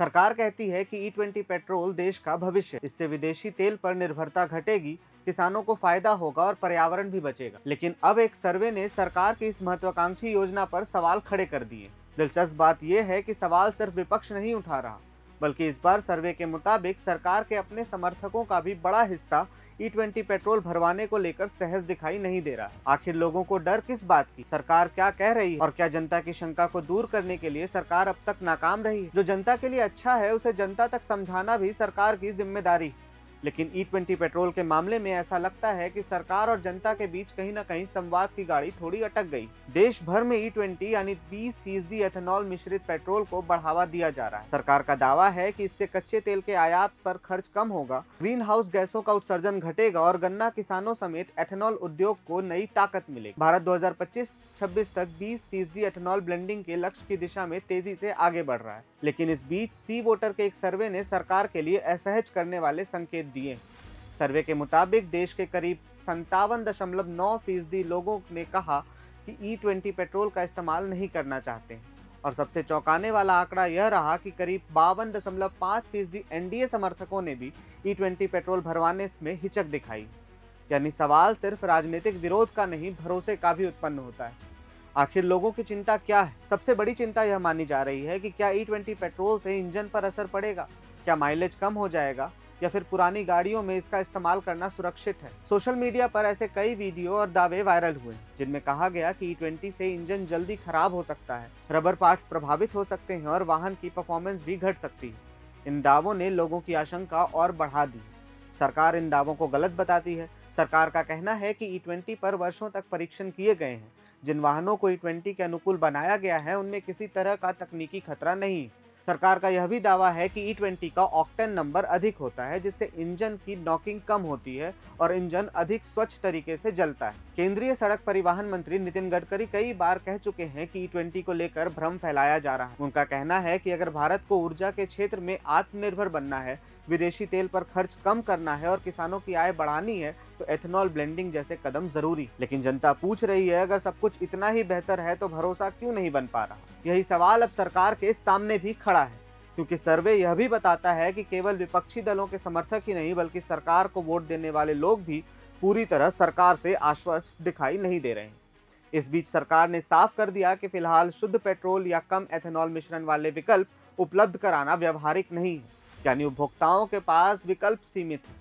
सरकार कहती है कि E20 पेट्रोल देश का भविष्य, इससे विदेशी तेल पर निर्भरता घटेगी, किसानों को फायदा होगा और पर्यावरण भी बचेगा। लेकिन अब एक सर्वे ने सरकार की इस महत्वाकांक्षी योजना पर सवाल खड़े कर दिए। दिलचस्प बात यह है कि सवाल सिर्फ विपक्ष नहीं उठा रहा, बल्कि इस बार सर्वे के मुताबिक सरकार के अपने समर्थकों का भी बड़ा हिस्सा E20 पेट्रोल भरवाने को लेकर सहज दिखाई नहीं दे रहा है। आखिर लोगों को डर किस बात की? सरकार क्या कह रही है और क्या जनता की शंका को दूर करने के लिए सरकार अब तक नाकाम रही है? जो जनता के लिए अच्छा है उसे जनता तक समझाना भी सरकार की जिम्मेदारी है। लेकिन E20 पेट्रोल के मामले में ऐसा लगता है कि सरकार और जनता के बीच कहीं न कहीं संवाद की गाड़ी थोड़ी अटक गई। देश भर में E20 यानी 20% एथेनॉल मिश्रित पेट्रोल को बढ़ावा दिया जा रहा है। सरकार का दावा है कि इससे कच्चे तेल के आयात पर खर्च कम होगा, ग्रीन हाउस गैसों का उत्सर्जन घटेगा और गन्ना किसानों समेत एथेनॉल उद्योग को नई ताकत मिलेगी। भारत 2025-26 तक 20% एथेनॉल ब्लेंडिंग के लक्ष्य की दिशा में तेजी से आगे बढ़ रहा है। लेकिन इस बीच सी वोटर के एक सर्वे ने सरकार के लिए असहज करने वाले संकेत दिए। सर्वे के मुताबिक देश के करीब 57.9% लोगों ने कहा कि E20 पेट्रोल का इस्तेमाल नहीं करना चाहते हैं और सबसे चौंकाने वाला आंकड़ा यह रहा कि करीब 52.5% एनडीए समर्थकों ने भी E20 पेट्रोल भरवाने में हिचक दिखाई। यानी सवाल सिर्फ राजनीतिक विरोध का नहीं, भरोसे का भी उत्पन्न होता है। आखिर लोगों की चिंता क्या है? सबसे बड़ी चिंता यह मानी जा रही है कि क्या E20 पेट्रोल से इंजन पर असर पड़ेगा, क्या माइलेज कम हो जाएगा या फिर पुरानी गाड़ियों में इसका इस्तेमाल करना सुरक्षित है। सोशल मीडिया पर ऐसे कई वीडियो और दावे वायरल हुए जिनमें कहा गया कि E20 से इंजन जल्दी खराब हो सकता है, रबर पार्ट्स प्रभावित हो सकते हैं और वाहन की परफॉर्मेंस भी घट सकती है। इन दावों ने लोगों की आशंका और बढ़ा दी। सरकार इन दावों को गलत बताती है। सरकार का कहना है कि E20 पर वर्षों तक परीक्षण किए गए हैं। जिन वाहनों को E20 के अनुकूल बनाया गया है उनमें किसी तरह का तकनीकी खतरा नहीं है। सरकार का यह भी दावा है कि E20 का ऑक्टेन नंबर अधिक होता है, जिससे इंजन की नॉकिंग कम होती है और इंजन अधिक स्वच्छ तरीके से जलता है। केंद्रीय सड़क परिवहन मंत्री नितिन गडकरी कई बार कह चुके हैं कि E20 को लेकर भ्रम फैलाया जा रहा है। उनका कहना है कि अगर भारत को ऊर्जा के क्षेत्र में आत्मनिर्भर बनना है, विदेशी तेल पर खर्च कम करना है और किसानों की आय बढ़ानी है तो एथेनॉल ब्लेंडिंग जैसे कदम जरूरी। लेकिन जनता पूछ रही है, अगर सब कुछ इतना ही बेहतर है तो भरोसा क्यों नहीं बन पा रहा? यही सवाल अब सरकार के सामने भी खड़ा है, क्योंकि सर्वे यह भी बताता है कि केवल विपक्षी दलों के समर्थक ही नहीं बल्कि सरकार को वोट देने वाले लोग भी पूरी तरह सरकार से आश्वस्त दिखाई नहीं दे रहे हैं। इस बीच सरकार ने साफ कर दिया कि फिलहाल शुद्ध पेट्रोल या कम एथेनॉल मिश्रण वाले विकल्प उपलब्ध कराना व्यवहारिक नहीं है, यानी उपभोक्ताओं के पास विकल्प सीमित है।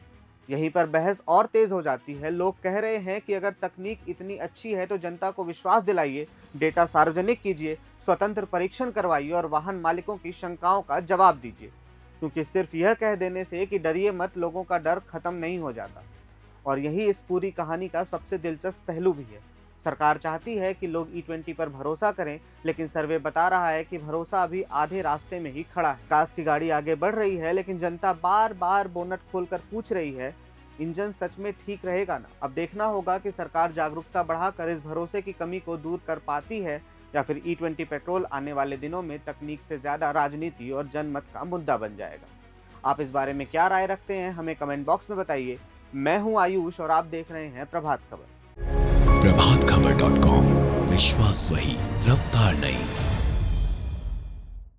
यहीं पर बहस और तेज हो जाती है। लोग कह रहे हैं कि अगर तकनीक इतनी अच्छी है तो जनता को विश्वास दिलाइए, डेटा सार्वजनिक कीजिए, स्वतंत्र परीक्षण करवाइए और वाहन मालिकों की शंकाओं का जवाब दीजिए, क्योंकि सिर्फ यह कह देने से कि डरिए मत, लोगों का डर खत्म नहीं हो जाता। और यही इस पूरी कहानी का सबसे दिलचस्प पहलू भी है। सरकार चाहती है कि लोग E20 पर भरोसा करें, लेकिन सर्वे बता रहा है कि भरोसा अभी आधे रास्ते में ही खड़ा है। विकास की गाड़ी आगे बढ़ रही है, लेकिन जनता बार बार बोनट खोलकर पूछ रही है, इंजन सच में ठीक रहेगा ना? अब देखना होगा कि सरकार जागरूकता बढ़ाकर इस भरोसे की कमी को दूर कर पाती है या फिर E20 पेट्रोल आने वाले दिनों में तकनीक से ज्यादा राजनीति और जनमत का मुद्दा बन जाएगा। आप इस बारे में क्या राय रखते हैं, हमें कमेंट बॉक्स में बताइए। मैं हूं आयुष और आप देख रहे हैं प्रभात खबर। प्रभातखबर.com, विश्वास वही, रफ्तार नहीं।